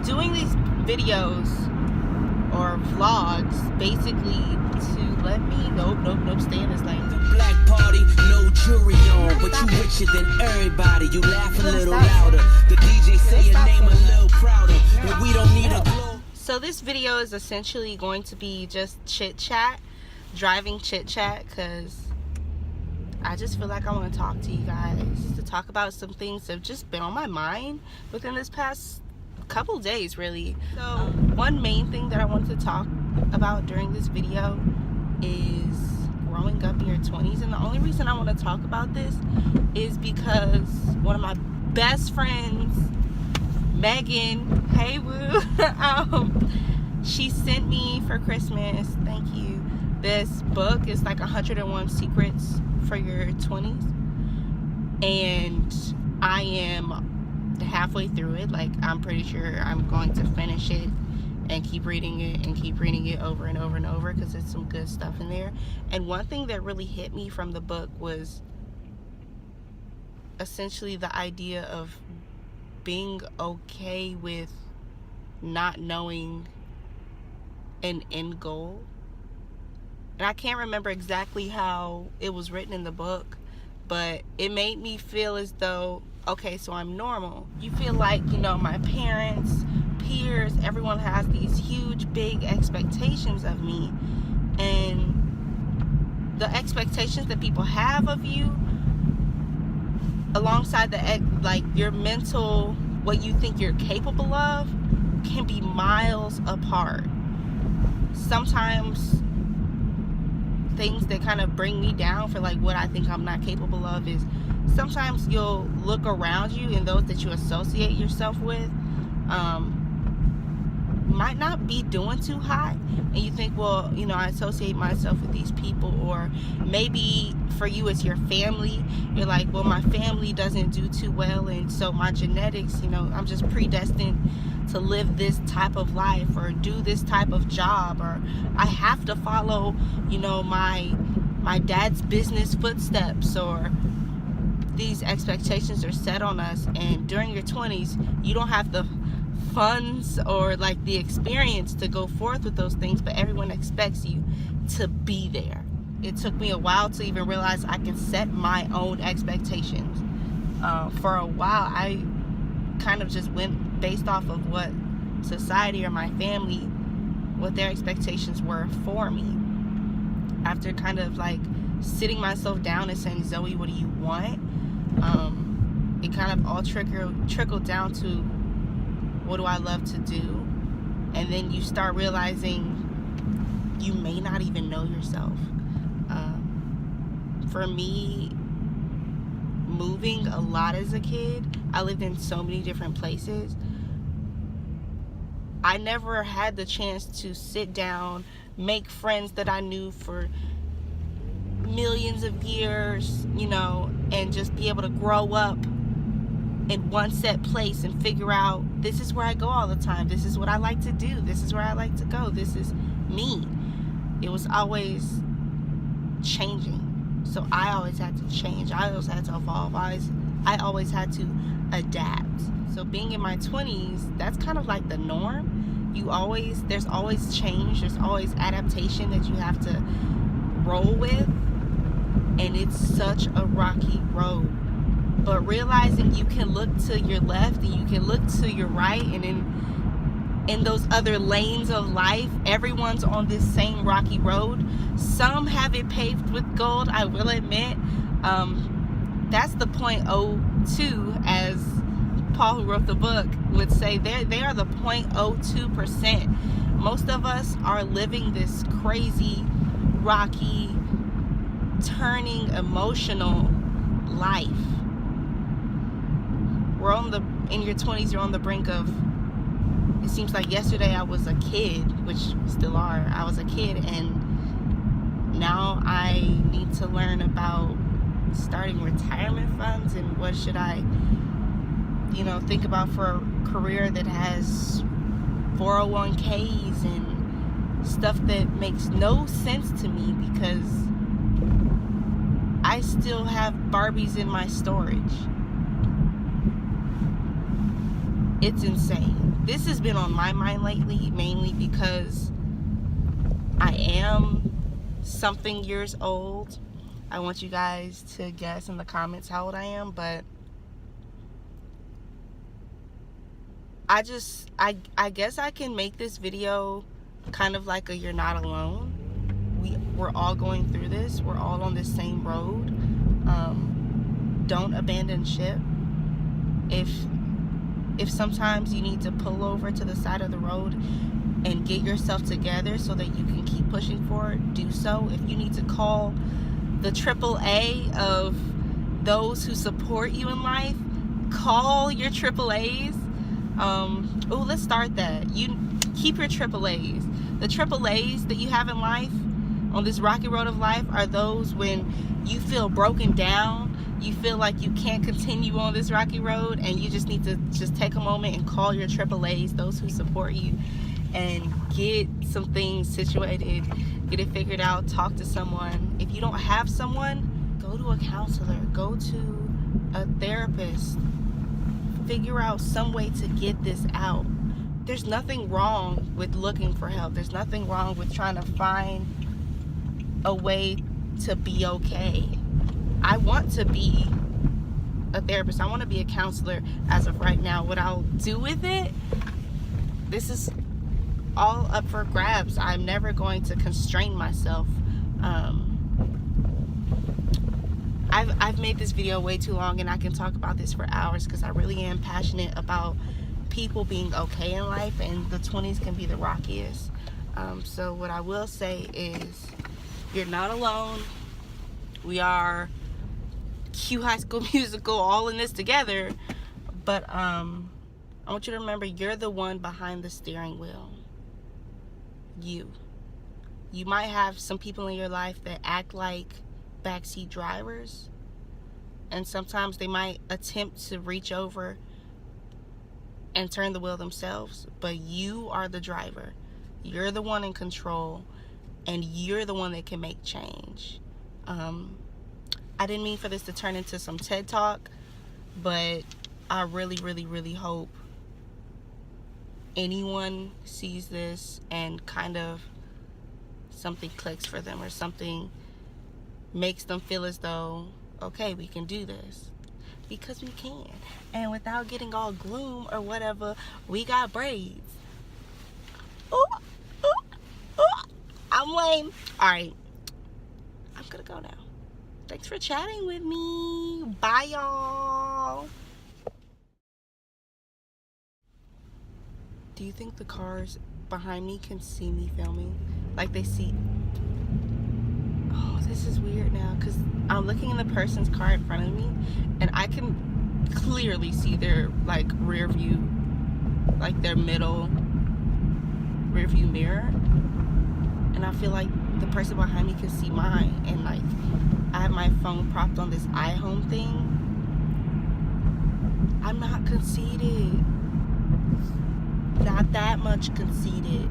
doing these videos or vlogs basically to let me nope, stay in this lane. The black party, no jewelry on, but you richer than everybody. You laugh a little louder. The DJ say your name a little prouder, and we don't need a glow. So this video is essentially going to be just chit-chat, driving chit-chat, because I just feel like I want to talk to you guys, to talk about some things that have just been on my mind within this past couple days, really. So one main thing that I wanted to talk about during this video is growing up in your 20s. And the only reason I want to talk about this is because one of my best friends, Megan, hey woo, she sent me for Christmas, thank you, this book. It's like 101 Secrets for your 20s, and I am halfway through it. Like, I'm pretty sure I'm going to finish it and keep reading it over and over and over, because there's some good stuff in there. And one thing that really hit me from the book was essentially the idea of being okay with not knowing an end goal. And I can't remember exactly how it was written in the book, but it made me feel as though, okay, so I'm normal. You feel like, you know, my parents, peers, everyone has these huge, big expectations of me. And the expectations that people have of you, alongside like your mental, what you think you're capable of, can be miles apart. Sometimes things that kind of bring me down for like what I think I'm not capable of is sometimes you'll look around you and those that you associate yourself with might not be doing too hot, and you think, well, you know, I associate myself with these people. Or maybe for you it's your family. You're like, well, my family doesn't do too well, and so my genetics, you know, I'm just predestined to live this type of life or do this type of job, or I have to follow, you know, my dad's business footsteps, or these expectations are set on us. And during your 20s, you don't have the funds or like the experience to go forth with those things, but everyone expects you to be there. It took me a while to even realize I can set my own expectations. For a while, I kind of just went based off of what society or my family, what their expectations were for me. After kind of like sitting myself down and saying, Zoe, what do you want? It kind of all trickled down to, what do I love to do? And then you start realizing you may not even know yourself. For me, moving a lot as a kid, I lived in so many different places. I never had the chance to sit down, make friends that I knew for millions of years, you know, and just be able to grow up in one set place and figure out, this is where I go all the time, this is what I like to do, this is where I like to go, this is me. It was always changing. So I always had to change. I always had to evolve. I always had to adapt. So being in my 20s, that's kind of like the norm. There's always change. There's always adaptation that you have to roll with. And it's such a rocky road. But realizing you can look to your left and you can look to your right, and in those other lanes of life, everyone's on this same rocky road. Some have it paved with gold, I will admit. That's the 0.02, as Paul, who wrote the book, would say. They are the 0.02%. Most of us are living this crazy, rocky, turning, emotional life. In your 20s, you're on the brink of, it seems like yesterday I was a kid, which we still are. I was a kid, and now I need to learn about starting retirement funds and what should I, you know, think about for a career that has 401ks and stuff that makes no sense to me, because I still have Barbies in my storage. It's insane. This has been on my mind lately, mainly because I am something years old. I want you guys to guess in the comments how old I am, but I guess I can make this video kind of like a you're not alone. We're all going through this. We're all on this same road. Don't abandon ship. If sometimes you need to pull over to the side of the road and get yourself together so that you can keep pushing forward, do so. If you need to call the AAA of those who support you in life, call your AAAs. Let's start that. You keep your AAAs. The AAAs that you have in life, on this rocky road of life, are those when you feel broken down, you feel like you can't continue on this rocky road, and you just need to just take a moment and call your AAAs, those who support you, and get some things situated, get it figured out, talk to someone. If you don't have someone, go to a counselor, go to a therapist, figure out some way to get this out. There's nothing wrong with looking for help. There's nothing wrong with trying to find a way to be okay. I want to be a therapist. I want to be a counselor as of right now. What I'll do with it, this is all up for grabs. I'm never going to constrain myself. I've made this video way too long, and I can talk about this for hours because I really am passionate about people being okay in life, and the 20s can be the rockiest. So what I will say is, you're not alone. We are Q High School Musical all in this together, but I want you to remember, you're the one behind the steering wheel. You might have some people in your life that act like backseat drivers, and sometimes they might attempt to reach over and turn the wheel themselves, but you are the driver. You're the one in control, and you're the one that can make change. I didn't mean for this to turn into some TED Talk, but I really, really, really hope anyone sees this and kind of something clicks for them, or something makes them feel as though, okay, we can do this, because we can. And without getting all gloom or whatever, we got braids. Ooh, ooh, ooh. I'm lame. All right, I'm gonna go now. Thanks for chatting with me. Bye, y'all. Do you think the cars behind me can see me filming? Like they see... Oh, this is weird now, because I'm looking in the person's car in front of me, and I can clearly see their, like, rear view, like their middle rear view mirror. And I feel like the person behind me can see mine, and, like, I have my phone propped on this iHome thing. I'm not conceited. Not that much conceited.